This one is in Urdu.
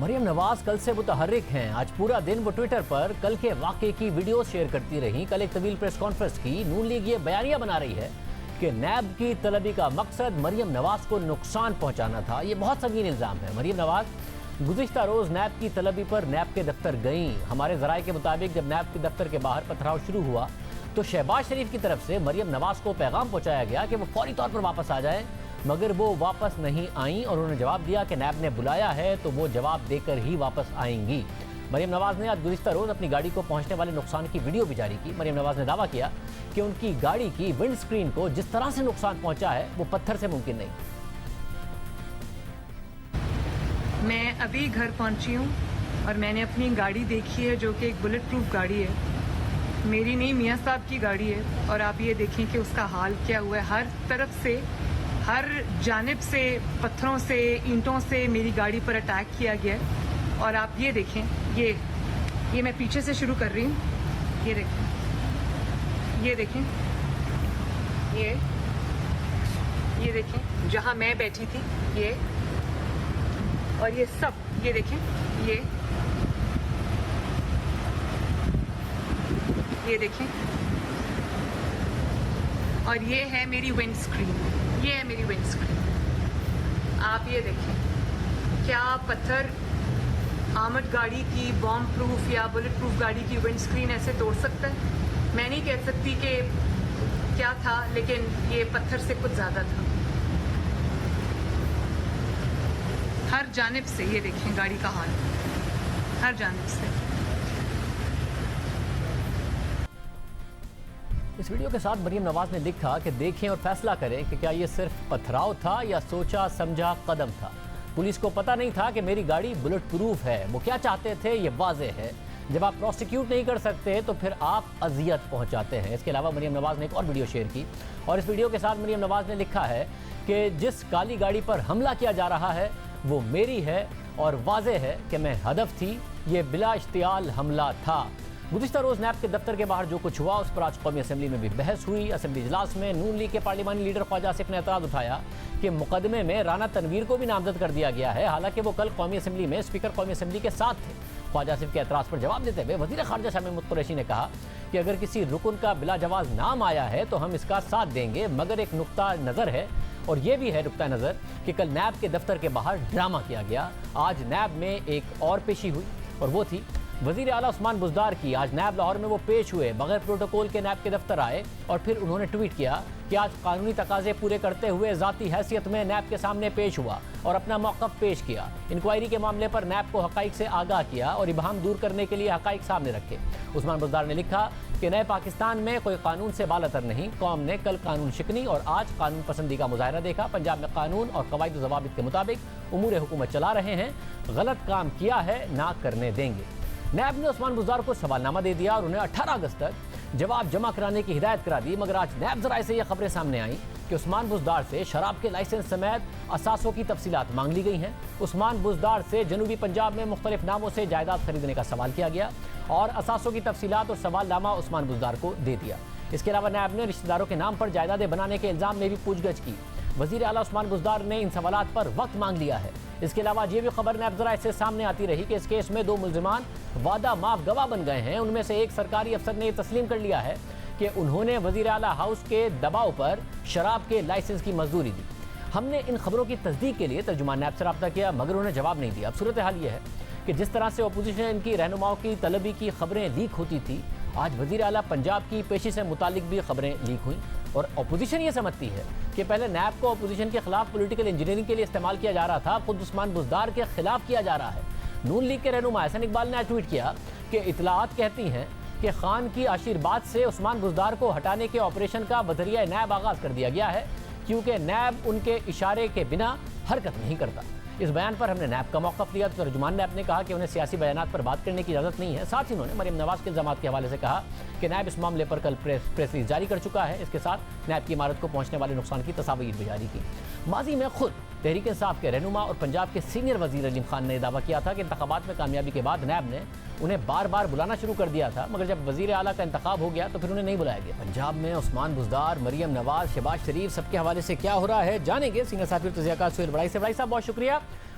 مریم نواز کل سے متحرک ہیں. آج پورا دن وہ ٹویٹر پر کل کے واقعے کی ویڈیوز شیئر کرتی رہیں. کل ایک طویل پریس کانفرنس کی. نون لیگ یہ بیانیہ بنا رہی ہے کہ نیب کی طلبی کا مقصد مریم نواز کو نقصان پہنچانا تھا. یہ بہت سنگین الزام ہے. مریم نواز گزشتہ روز نیب کی طلبی پر نیب کے دفتر گئیں. ہمارے ذرائع کے مطابق جب نیب کے دفتر کے باہر پتھراؤ شروع ہوا تو شہباز شریف کی طرف سے مریم نواز کو پیغام پہنچایا گیا کہ وہ فوری طور پر واپس آ جائیں، مگر وہ واپس نہیں آئیں اور انہوں نے جواب دیا کہ نیب نے بلایا ہے تو وہ جواب دے کر ہی واپس آئیں گی. مریم نواز نے آج گزشتہ روز اپنی گاڑی کو پہنچنے والے نقصان کی ویڈیو بھی جاری کی. مریم نواز نے دعویٰ کیا کہ ان کی گاڑی کی ونڈ سکرین کو جس طرح سے نقصان پہنچا ہے وہ پتھر سے ممکن نہیں. میں ابھی گھر پہنچی ہوں اور میں نے اپنی گاڑی دیکھی ہے جو کہ ایک بلٹ پروف گاڑی ہے. میری نہیں، میاں صاحب کی گاڑی ہے. اور آپ یہ دیکھیں کہ اس کا حال کیا ہوا ہے. ہر طرف سے، ہر جانب سے پتھروں سے، اینٹوں سے میری گاڑی پر اٹیک کیا گیا ہے. اور آپ یہ دیکھیں، یہ میں پیچھے سے شروع کر رہی ہوں. یہ دیکھیں، یہ دیکھیں جہاں میں بیٹھی تھی، اور یہ سب، یہ دیکھیں، یہ دیکھیں، اور یہ ہے میری ونڈ سکرین. یہ ہے میری ونڈ سکرین. آپ یہ دیکھیں، کیا پتھر آمد گاڑی کی بام پروف یا بلٹ پروف گاڑی کی ونڈ سکرین ایسے توڑ سکتا ہے؟ میں نہیں کہہ سکتی کہ کیا تھا، لیکن یہ پتھر سے کچھ زیادہ تھا. ہر جانب سے یہ دیکھیں گاڑی کا حال، ہر جانب سے. اس ویڈیو کے ساتھ مریم نواز نے لکھا کہ دیکھیں اور فیصلہ کریں کہ کیا یہ صرف پتھراؤ تھا یا سوچا سمجھا قدم تھا. پولیس کو پتہ نہیں تھا کہ میری گاڑی بلٹ پروف ہے. وہ کیا چاہتے تھے یہ واضح ہے. جب آپ پروسیکیوٹ نہیں کر سکتے تو پھر آپ اذیت پہنچاتے ہیں. اس کے علاوہ مریم نواز نے ایک اور ویڈیو شیئر کی اور اس ویڈیو کے ساتھ مریم نواز نے لکھا ہے کہ جس کالی گاڑی پر حملہ کیا جا رہا ہے وہ میری ہے اور واضح ہے کہ میں ہدف تھی. یہ بلا اشتعال حملہ تھا. گزشتہ روز نیب کے دفتر کے باہر جو کچھ ہوا اس پر آج قومی اسمبلی میں بھی بحث ہوئی. اسمبلی اجلاس میں نون لیگ کے پارلیمانی لیڈر خواجہ آصف نے اعتراض اٹھایا کہ مقدمے میں رانا تنویر کو بھی نامزد کر دیا گیا ہے، حالانکہ وہ کل قومی اسمبلی میں اسپیکر قومی اسمبلی کے ساتھ تھے. خواجہ آصف کے اعتراض پر جواب دیتے ہوئے وزیر خارجہ شاہ محمود قریشی نے کہا کہ اگر کسی رکن کا بلا جواز نام آیا ہے تو ہم اس کا ساتھ دیں گے، مگر ایک نقطہ نظر ہے اور یہ بھی ہے نقطہ نظر کہ کل نیب کے دفتر کے باہر ڈرامہ کیا گیا. آج نیب میں ایک اور پیشی ہوئی اور وہ تھی وزیر اعلیٰ عثمان بزدار کی. آج نیب لاہور میں وہ پیش ہوئے، بغیر پروٹوکول کے نیب کے دفتر آئے اور پھر انہوں نے ٹویٹ کیا کہ آج قانونی تقاضے پورے کرتے ہوئے ذاتی حیثیت میں نیب کے سامنے پیش ہوا اور اپنا موقف پیش کیا. انکوائری کے معاملے پر نیب کو حقائق سے آگاہ کیا اور ابہام دور کرنے کے لیے حقائق سامنے رکھے. عثمان بزدار نے لکھا کہ نئے پاکستان میں کوئی قانون سے بالاتر نہیں. قوم نے کل قانون شکنی اور آج قانون پسندی کا مظاہرہ دیکھا. پنجاب میں قانون اور قواعد و ضوابط کے مطابق امور حکومت چلا رہے ہیں. غلط کام کیا ہے نہ کرنے دیں گے. نیب نے عثمان بزدار کو سوال نامہ دے دیا اور انہیں 18 اگست تک جواب جمع کرانے کی ہدایت کرا دی. مگر آج نیب ذرائع سے یہ خبریں سامنے آئیں کہ عثمان بزدار سے شراب کے لائسنس سمیت اثاثوں کی تفصیلات مانگ لی گئی ہیں. عثمان بزدار سے جنوبی پنجاب میں مختلف ناموں سے جائیداد خریدنے کا سوال کیا گیا اور اثاثوں کی تفصیلات اور سوال نامہ عثمان بزدار کو دے دیا. اس کے علاوہ نیب نے رشتہ داروں کے نام پر جائیدادیں بنانے کے الزام میں بھی پوچھ گچھ کی. وزیر اعلیٰ عثمان بزدار نے ان سوالات پر وقت مانگ لیا ہے. اس کے علاوہ یہ بھی خبر نیب ذرائع سے سامنے آتی رہی کہ اس کیس میں 2 ملزمان وعدہ معاف گواہ بن گئے ہیں. ان میں سے ایک سرکاری افسر نے یہ تسلیم کر لیا ہے کہ انہوں نے وزیر اعلیٰ ہاؤس کے دباؤ پر شراب کے لائسنس کی مزدوری دی. ہم نے ان خبروں کی تصدیق کے لیے ترجمان نیب سے رابطہ کیا مگر انہوں نے جواب نہیں دیا. اب صورتحال یہ ہے کہ جس طرح سے اپوزیشن کی رہنماؤں کی طلبی کی خبریں لیک ہوتی تھی، آج وزیر اعلیٰ پنجاب کی پیشی سے متعلق بھی خبریں لیک ہوئیں اور اپوزیشن یہ سمجھتی ہے کہ پہلے نیب کو اپوزیشن کے خلاف پولیٹیکل انجینئرنگ کے لیے استعمال کیا جا رہا تھا، خود عثمان بزدار کے خلاف کیا جا رہا ہے. نون لیگ کے رہنما احسن اقبال نے ٹویٹ کیا کہ اطلاعات کہتی ہیں کہ خان کی آشیرواد سے عثمان بزدار کو ہٹانے کے آپریشن کا بذریعہ نیب آغاز کر دیا گیا ہے کیونکہ نیب ان کے اشارے کے بنا حرکت نہیں کرتا. اس بیان پر ہم نے نیب کا موقف لیا تو ترجمان نیب نے کہا کہ انہیں سیاسی بیانات پر بات کرنے کی اجازت نہیں ہے. ساتھ ہی انہوں نے مریم نواز کے الزامات کے حوالے سے کہا کہ نیب اس معاملے پر کل پریس ریلیز جاری کر چکا ہے. اس کے ساتھ نیب کی عمارت کو پہنچنے والے نقصان کی تصاویر بھی جاری کی. ماضی میں خود تحریک انصاف کے رہنما اور پنجاب کے سینئر وزیر علیم خان نے دعویٰ کیا تھا کہ انتخابات میں کامیابی کے بعد نیب نے انہیں بار بار بلانا شروع کر دیا تھا، مگر جب وزیر اعلیٰ کا انتخاب ہو گیا تو پھر انہیں نہیں بلایا گیا. پنجاب میں عثمان بزدار، مریم نواز، شہباز شریف سب کے حوالے سے کیا ہو رہا ہے جانیں گے سینئر صحافی تجزیہ کار سہیل بڑائی سے. بڑائی صاحب بہت شکریہ.